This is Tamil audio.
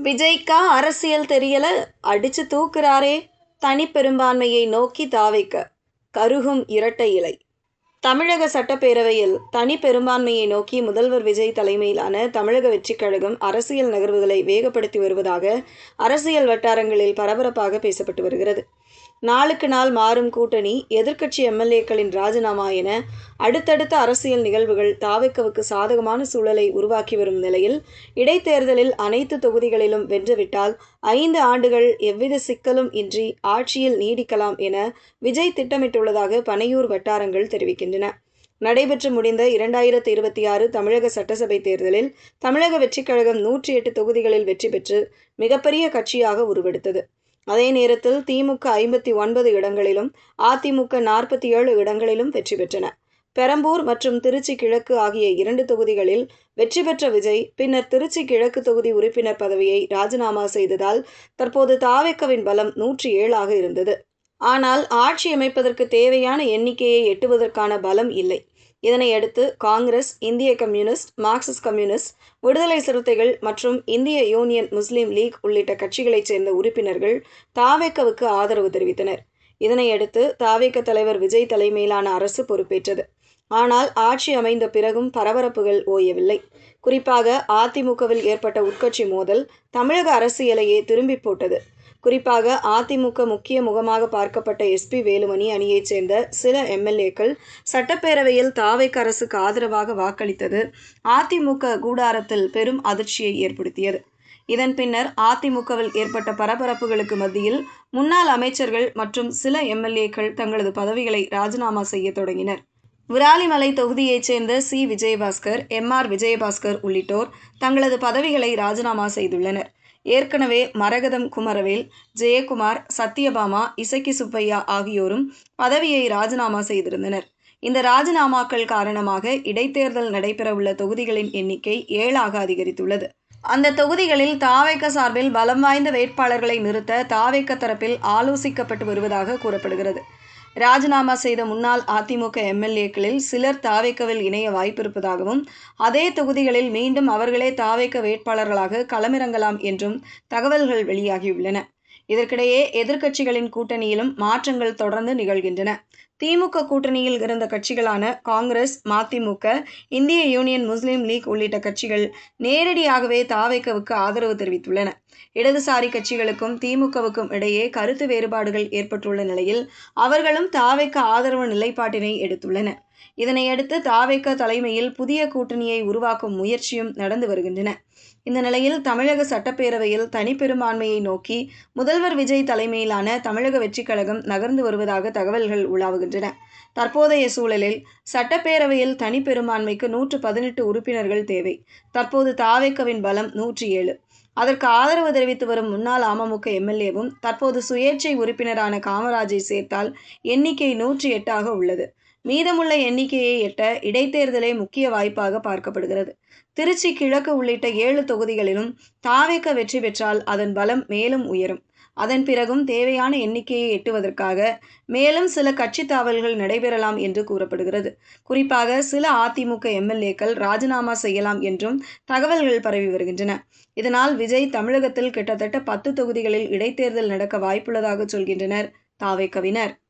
விஜய்க்கா அரசியல் தெரியல, அடிச்சு தூக்குறாரே. தனி பெரும்பான்மையை நோக்கி தாவைக்க கருகும் இரட்டை இலை. தமிழக சட்டப்பேரவையில் தனி பெரும்பான்மையை நோக்கி முதல்வர் விஜய் தலைமையிலான தமிழக வெற்றிக் கழகம் அரசியல் நகர்வுகளை வேகப்படுத்தி வருவதாக அரசியல் வட்டாரங்களில் பரபரப்பாக பேசப்பட்டு வருகிறது. நாளுக்கு நாள் மாறும் கூட்டணி, எதிர்க்கட்சி எம்எல்ஏக்களின் ராஜினாமா என அடுத்தடுத்த அரசியல் நிகழ்வுகள் தாவேக்காவுக்கு சாதகமான சூழலை உருவாக்கி வரும் நிலையில், இடைத்தேர்தலில் அனைத்து தொகுதிகளிலும் வென்றுவிட்டால் 5 ஆண்டுகள் எவ்வித சிக்கலும் இன்றி ஆட்சியில் நீடிக்கலாம் என விஜய் திட்டமிட்டுள்ளதாக பனையூர் வட்டாரங்கள் தெரிவிக்கின்றன. நடைபெற்று முடிந்த 2026 தமிழக சட்டசபை தேர்தலில் தமிழக வெற்றிக் கழகம் 108 தொகுதிகளில் வெற்றி பெற்று மிகப்பெரிய கட்சியாக உருவெடுத்தது. அதே நேரத்தில் திமுக 59 இடங்களிலும், அதிமுக 47 இடங்களிலும் வெற்றி பெற்றன. பெரம்பூர் மற்றும் திருச்சி கிழக்கு ஆகிய 2 தொகுதிகளில் வெற்றி பெற்ற விஜய் பின்னர் திருச்சி கிழக்கு தொகுதி உறுப்பினர் பதவியை ராஜினாமா செய்ததால் தற்போது தாவேக்காவின் பலம் 107 ஆக இருந்தது. ஆனால் ஆட்சி அமைப்பதற்கு தேவையான எண்ணிக்கையை எட்டுவதற்கான பலம் இல்லை. இதனையடுத்து காங்கிரஸ், இந்திய கம்யூனிஸ்ட், மார்க்சிஸ்ட் கம்யூனிஸ்ட், விடுதலை சிறுத்தைகள் மற்றும் இந்திய யூனியன் முஸ்லீம் லீக் உள்ளிட்ட கட்சிகளைச் சேர்ந்த உறுப்பினர்கள் தாவேக்காவுக்கு ஆதரவு தெரிவித்தனர். இதனையடுத்து தாவேக்கா தலைவர் விஜய் தலைமையிலான அரசு பொறுப்பேற்றது. ஆனால் ஆட்சி அமைந்த பிறகும் பரபரப்புகள் ஓயவில்லை. குறிப்பாக அதிமுகவில் ஏற்பட்ட உட்கட்சி மோதல் தமிழக அரசியலையே திரும்பி போட்டது. குறிப்பாக அதிமுக முக்கிய முகமாக பார்க்கப்பட்ட எஸ்.பி. வேலுமணி அணியைச் சேர்ந்த சில எம்எல்ஏக்கள் சட்டப்பேரவையில் தாவேக்கா அரசுக்கு ஆதரவாக வாக்களித்தது அதிமுக கூடாரத்தில் பெரும் அதிர்ச்சியை ஏற்படுத்தியது. இதன் பின்னர் அதிமுகவில் ஏற்பட்ட பரபரப்புகளுக்கு மத்தியில் முன்னாள் அமைச்சர்கள் மற்றும் சில எம்எல்ஏக்கள் தங்களது பதவிகளை ராஜினாமா செய்ய தொடங்கினர். விராலிமலை தொகுதியைச் சேர்ந்த சி. விஜயபாஸ்கர், எம்.ஆர். விஜயபாஸ்கர் உள்ளிட்டோர் தங்களது பதவிகளை ராஜினாமா செய்துள்ளனர். ஏற்கனவே மரகதம் குமரவேல், ஜெயக்குமார், சத்யபாமா, இசக்கி சுப்பையா ஆகியோரும் பதவியை ராஜினாமா செய்திருந்தனர். இந்த ராஜினாமாக்கள் காரணமாக இடைத்தேர்தல் நடைபெறவுள்ள தொகுதிகளின் எண்ணிக்கை 7ஆக அதிகரித்துள்ளது. அந்த தொகுதிகளில் தாவேக்கா சார்பில் பலம் வாய்ந்த வேட்பாளர்களை நிறுத்த தாவேக்கா தரப்பில் ஆலோசிக்கப்பட்டு வருவதாக கூறப்படுகிறது. ராஜினாமா செய்த முன்னாள் அதிமுக எம்எல்ஏக்களில் சிலர் தாவேக்காவில் இணைய வாய்ப்பிருப்பதாகவும், அதே தொகுதிகளில் மீண்டும் அவர்களே தாவேக்கா வேட்பாளர்களாக களமிறங்கலாம் என்றும் தகவல்கள் வெளியாகியுள்ளன. இதற்கிடையே எதிர்க்கட்சிகளின் கூட்டணியிலும் மாற்றங்கள் தொடர்ந்து நிகழ்கின்றன. திமுக கூட்டணியில் இருந்த கட்சிகளான காங்கிரஸ், மதிமுக, இந்திய யூனியன் முஸ்லீம் லீக் உள்ளிட்ட கட்சிகள் நேரடியாகவே தாவேக்காவுக்கு ஆதரவு தெரிவித்துள்ளன. இடதுசாரி கட்சிகளுக்கும் திமுகவுக்கும் இடையே கருத்து வேறுபாடுகள் ஏற்பட்டுள்ள நிலையில் அவர்களும் தாவேக்கா ஆதரவு நிலைப்பாட்டினை எடுத்துள்ளன. இதனையடுத்து தாவேக்கா தலைமையில் புதிய கூட்டணியை உருவாக்கும் முயற்சியும் நடந்து வருகின்றன. இந்த நிலையில் தமிழக சட்டப்பேரவையில் தனிப்பெரும்பான்மையை நோக்கி முதல்வர் விஜய் தலைமையிலான தமிழக வெற்றிக் கழகம் நகர்ந்து வருவதாக தகவல்கள் உலாவுகின்றன. தற்போதைய சூழலில் சட்டப்பேரவையில் தனிப்பெரும்பான்மைக்கு 118 உறுப்பினர்கள் தேவை. தற்போது தாவேக்காவின் பலம் 107. அதற்கு ஆதரவு தெரிவித்து வரும் முன்னாள் அமமுக எம்எல்ஏவும் தற்போது சுயேட்சை உறுப்பினரான காமராஜை சேர்த்தால் எண்ணிக்கை 108ஆக உள்ளது. மீதமுள்ள எண்ணிக்கையை எட்ட இடைத்தேர்தலே முக்கிய வாய்ப்பாக பார்க்கப்படுகிறது. திருச்சி கிழக்கு உள்ளிட்ட 7 தொகுதிகளிலும் தாவேக்கா வெற்றி பெற்றால் அதன் பலம் மேலும் உயரும். அதன் பிறகும் தேவையான எண்ணிக்கையை எட்டுவதற்காக மேலும் சில கட்சி தாவல்கள் நடைபெறலாம் என்று கூறப்படுகிறது. குறிப்பாக சில அதிமுக எம்எல்ஏக்கள் ராஜினாமா செய்யலாம் என்றும் தகவல்கள் பரவி வருகின்றன. இதனால் விஜய் தமிழகத்தில் கிட்டத்தட்ட 10 தொகுதிகளில் இடைத்தேர்தல் நடக்க வாய்ப்புள்ளதாக சொல்கின்றனர் தாவேக்காவினர்.